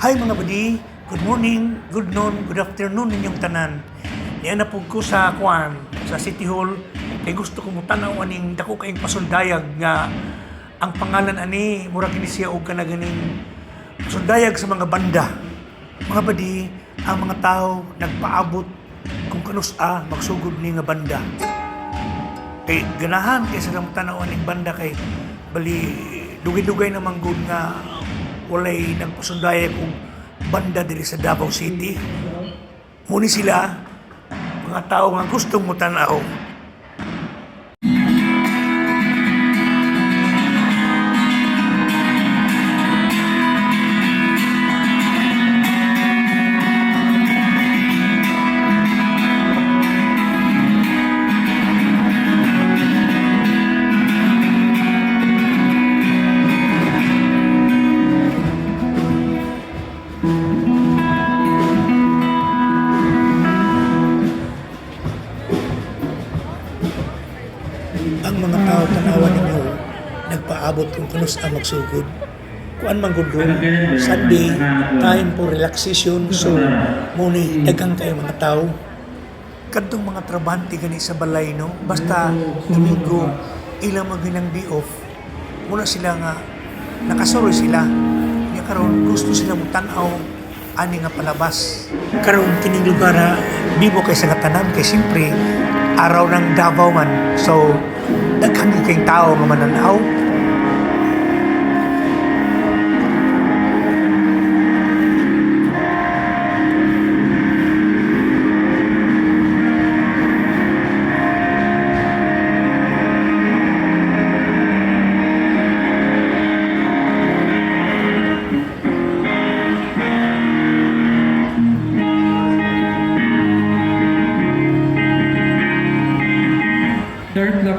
Hi mga badi, good morning, good noon, good afternoon ninyong tanan. Niya na po ko sa sa City Hall, kay gusto ko mutanaw aning dako kayong pasundayag nga ang pangalan ani murag ni siya og kana ganing pasundayag sa mga banda. Mga badi, ang mga tao nagpaabot kung kanus-a magsugod ni nga banda. Kay ganahan kay sa tanaw aning banda kay bali dugay-dugay na manggod nga walay nagpasundayag og banda diri sa Davao City. Muni sila mga tao nga gustong mo tanaw. Ang mga tao tanawan ninyo nagpaabot kung kanus ang magsugod. Kuan man gud Sunday time for relaxation, so muni daghang kayo mga tao. Kadtong mga trabante gani sa balay no, basta Domingo ilang maginang day off, muna sila nga nakasuroy sila. Nya karon gusto sila mo tan-aw ani nga palabas. Karon kining lugar bibo kay sa katanan kay siyempre araw ng Davao man. So daghan kayong tao nga mananaw.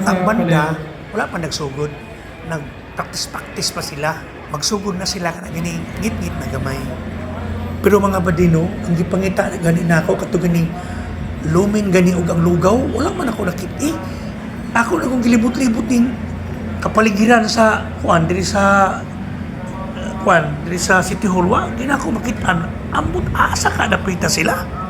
Ang banda, wala pa nagsugod. Nag-practice pa sila. Magsugod na sila ka na gani, ngit-ngit na gamay. Pero mga badino, ang gipangita gani na ako, kato gani, lumin gani og ang lugaw, wala man ako nakit. Ako na kong gilibot-libot ning kapaligiran sa diri sa diri sa City Hall, di na ako makitaan. Ambot asa ka napita sila.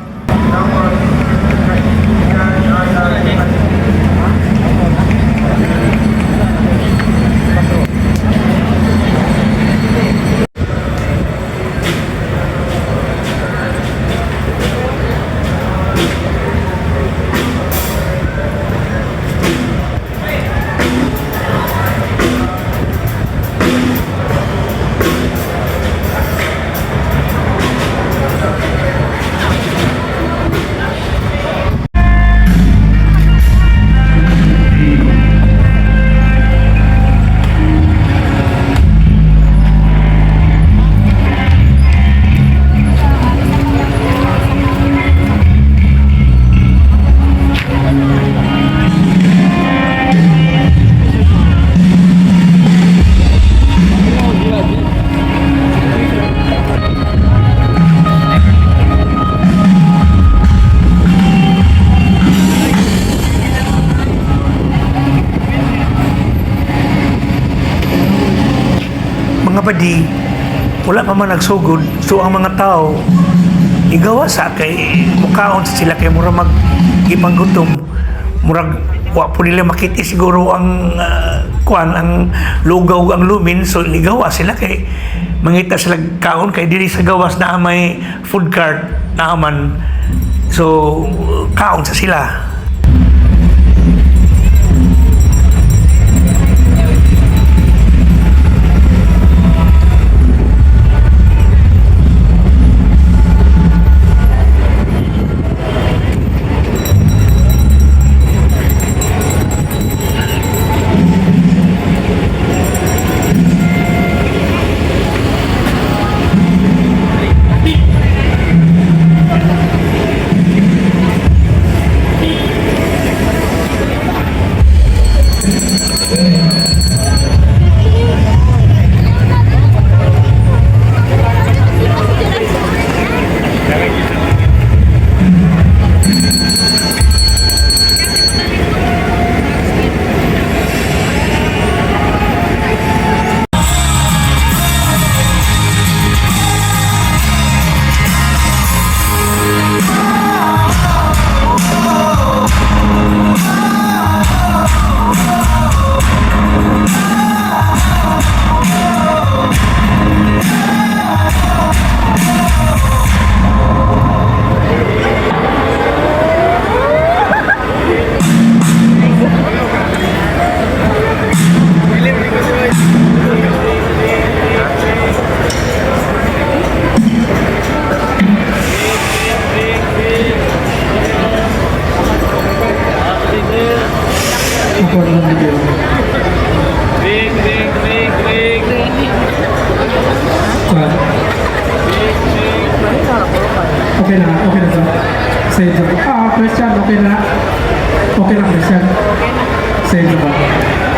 Mga badi, wala pa man nagsugod, so ang mga tao igawa sa kay mukaon sa sila kay murag magipanggutom, murag wa po nila makita siguro ang ang lugaw ang lumin, so ligawa sila kay mangita sila kaon kay diri sa gawas na may food cart na man, so kaon sa sila. Okay na, sir. Save the question, okay na. Okay na, Christian. Save the